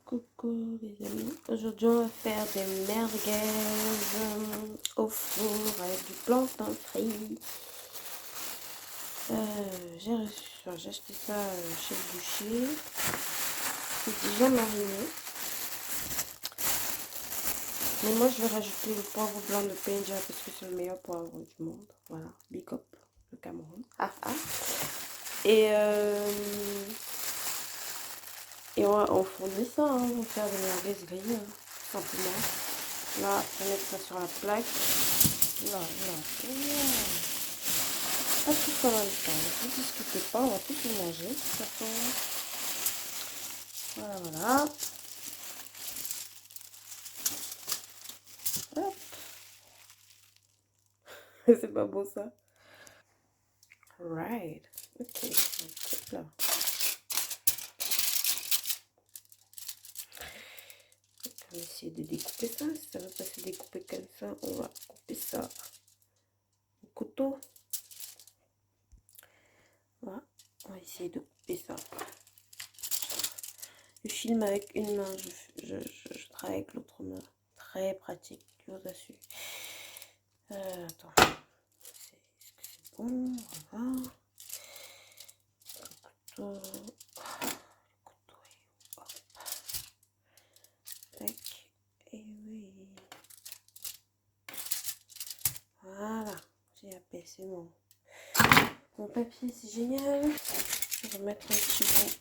Coucou les amis, aujourd'hui on va faire des merguez au four avec du plantain frit. J'ai acheté ça chez le boucher, c'est déjà mariné. Mais moi je vais rajouter le poivre blanc de Penja parce que c'est le meilleur poivre du monde. Voilà, Big Up, le Cameroun. Ah ah. Et on va enfourner ça, hein, on va faire des merguez grillées, hein, tout simplement. Là, je vais mettre ça sur la plaque. Là. Pas tout en même temps. Ne vous discutez pas, on va tous les manger. De toute façon. Voilà. Hop. C'est pas beau ça. Right. Ok. Là. On va essayer de découper ça. Si ça ne va pas se découper comme ça, on va couper ça au couteau. Voilà. On va essayer de couper ça. Je filme avec une main, je travaille avec l'autre main. Très pratique, je vous assure. Attends. Est-ce que c'est bon? Voilà. Le couteau est hop. Tac. Et oui. Voilà. J'ai apaisé mon papier, c'est génial. Je vais mettre un petit bout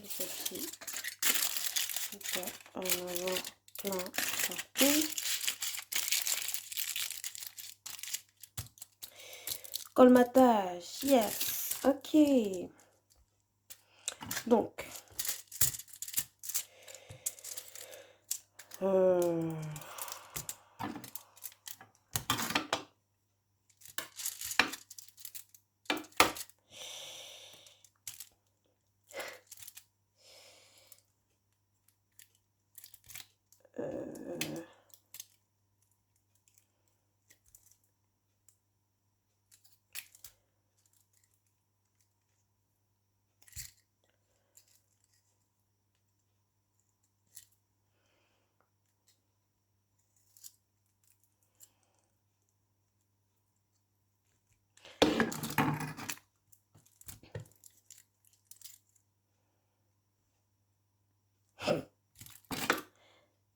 de papier. On va en avoir plein partout. Colmatage, yes. Ok. Donc.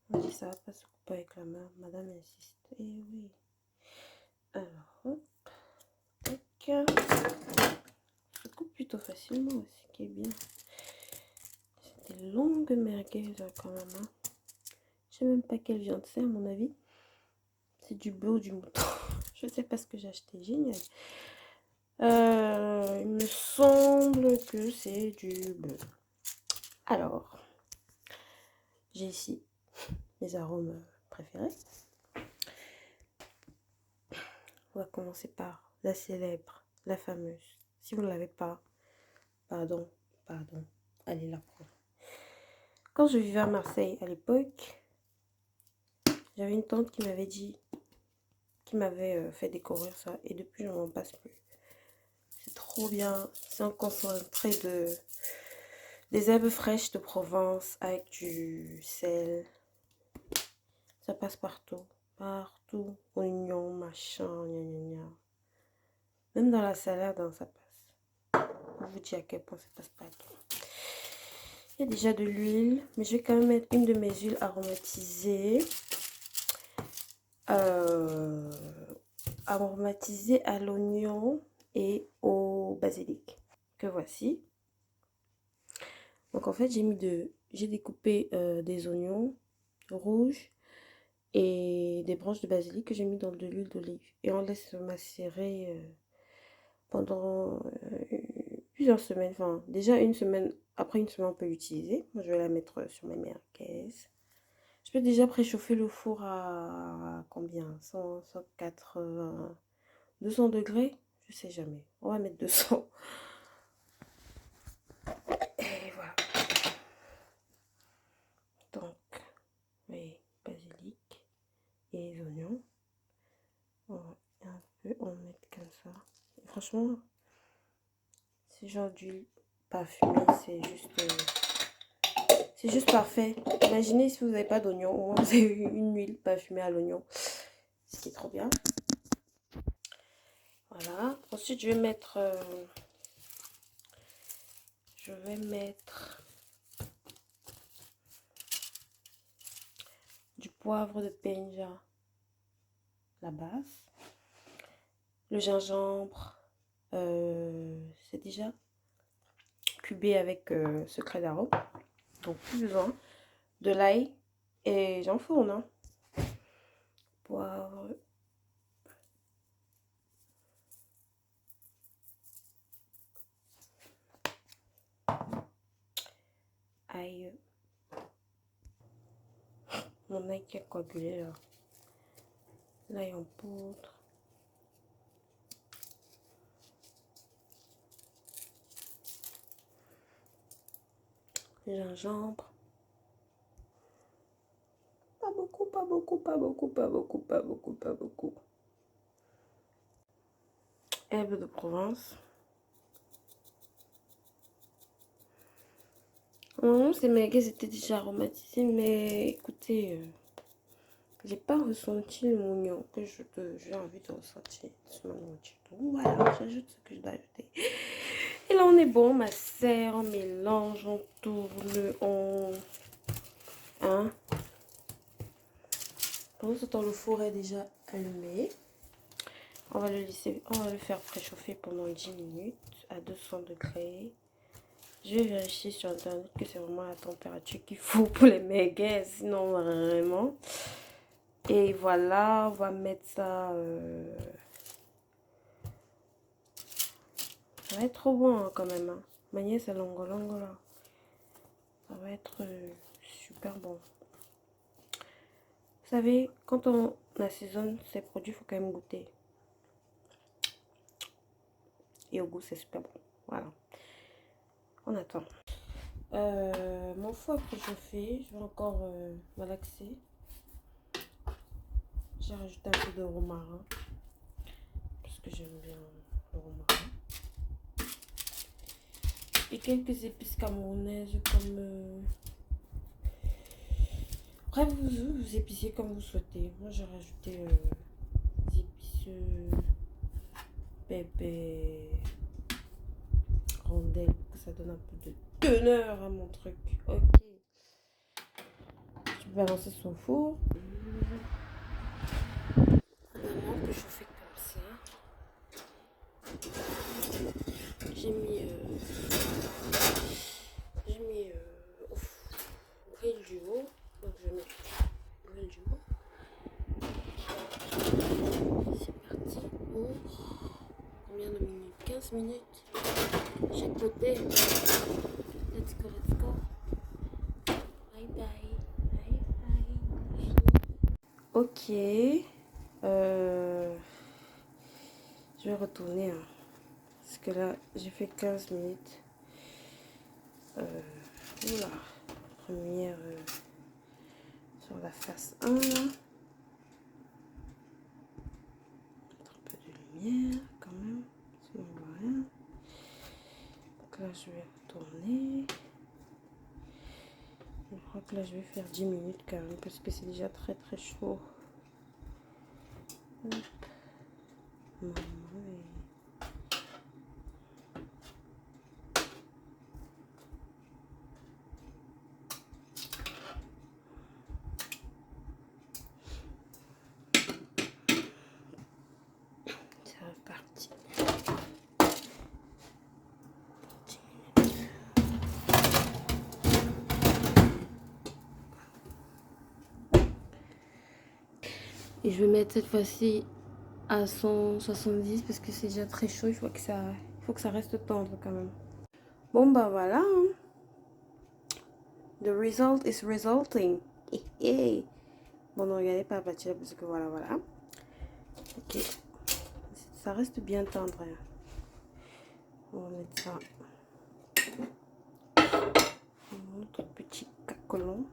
On dit ça va pas se couper avec la main. Madame insiste. Eh oui. Alors, hop. Tac. Ça coupe plutôt facilement aussi, ce qui est bien. C'est des longues merguez quand même. Hein. Je sais même pas quelle viande c'est à mon avis. C'est du bœuf ou du mouton. Je sais pas ce que j'ai acheté. Génial. Il me semble que c'est du bœuf. Alors, j'ai ici mes arômes préférés. On va commencer par la célèbre, la fameuse. Si vous ne l'avez pas, pardon, allez la prendre. Quand je vivais à Marseille à l'époque, j'avais une tante qui m'avait dit, qui m'avait fait découvrir ça. Et depuis, je n'en passe plus. C'est trop bien. C'est un concentré des herbes fraîches de Provence avec du sel. Ça passe partout. Partout. Oignons, machin, gna gna gna. Même dans la salade, hein, ça passe. Je vous dis à quel point ça passe pas. Il y a déjà de l'huile, mais je vais quand même mettre une de mes huiles aromatisées. Aromatisée à l'oignon et au basilic. Que voici. Donc en fait, j'ai découpé des oignons rouges et des branches de basilic que j'ai mis dans de l'huile d'olive. Et on laisse macérer pendant plusieurs semaines. Enfin, déjà une semaine, après une semaine, on peut l'utiliser. Moi, je vais la mettre sur mes merguez. Je peux déjà préchauffer le four à combien? 100, 180, 200 degrés? Je sais jamais. On va mettre 200. Et voilà. Donc, oui, basilic et les oignons. On va un peu en mettre comme ça. Et franchement, c'est genre d'huile parfumé, c'est juste parfait. Imaginez si vous n'avez pas d'oignon, ou vous avez une huile parfumée à l'oignon, ce qui est trop bien. Voilà. Ensuite, je vais mettre du poivre de Penja, la base. Le gingembre, c'est déjà cubé avec secret d'arôme. Donc, plus besoin de l'ail. Et j'enfourne, hein. Poivre. Ail. Mon ail qui a coagulé là. L'ail en poudre. Le gingembre. Pas beaucoup, pas beaucoup, pas beaucoup, pas beaucoup, pas beaucoup, pas beaucoup. Herbes de Provence. Normalement, ces merguez étaient déjà aromatisées, mais écoutez, j'ai pas ressenti l'oignon que j'ai envie de ressentir sur ma nourriture. Donc voilà, j'ajoute ce que je dois ajouter. Et là, on est bon, ma sœur, on mélange, on tourne, hein. Pendant ce temps, le four est déjà allumé. On va le faire préchauffer pendant 10 minutes à 200 degrés. Je vais vérifier sur internet que c'est vraiment la température qu'il faut pour les merguez, sinon vraiment. Et voilà, on va mettre ça. Ça va être trop bon hein, quand même. Hein. Manier c'est longo là. Ça va être super bon. Vous savez, quand on assaisonne ces produits, il faut quand même goûter. Et au goût, c'est super bon. Voilà. On attend. Mon foie préchauffé, je vais encore malaxer. J'ai rajouté un peu de romarin. Parce que j'aime bien le romarin. Et quelques épices camerounaises comme... Après, vous épicez comme vous souhaitez. Moi, j'ai rajouté des épices pépé, rondelles, que ça donne un peu de teneur à mon truc. Ok. Je vais balancer son four. Maintenant que je fais comme ça, j'ai mis l'huile du veau. Donc je vais mettre l'huile du veau. C'est parti pour combien de minutes? 15 minutes. Chaque côté. Let's go, let's go. Bye bye. Bye bye. Ok. Je vais retourner. Hein, parce que là, j'ai fait 15 minutes. Oula. Première sur la face 1 là. Un peu de lumière quand même. Sinon on voit rien. Donc là, je vais retourner. Je crois que là, je vais faire 10 minutes quand même. Parce que c'est déjà très très chaud. Hop. Maman, c'est reparti. Et je vais mettre cette fois-ci à 170 parce que c'est déjà très chaud. Il faut que ça reste tendre quand même. Bon bah voilà. Hein. The result is resulting. Bon, ne regardez pas partir parce que voilà. Ok. Ça reste bien tendre. Hein. On va mettre ça. Notre petit cacolon.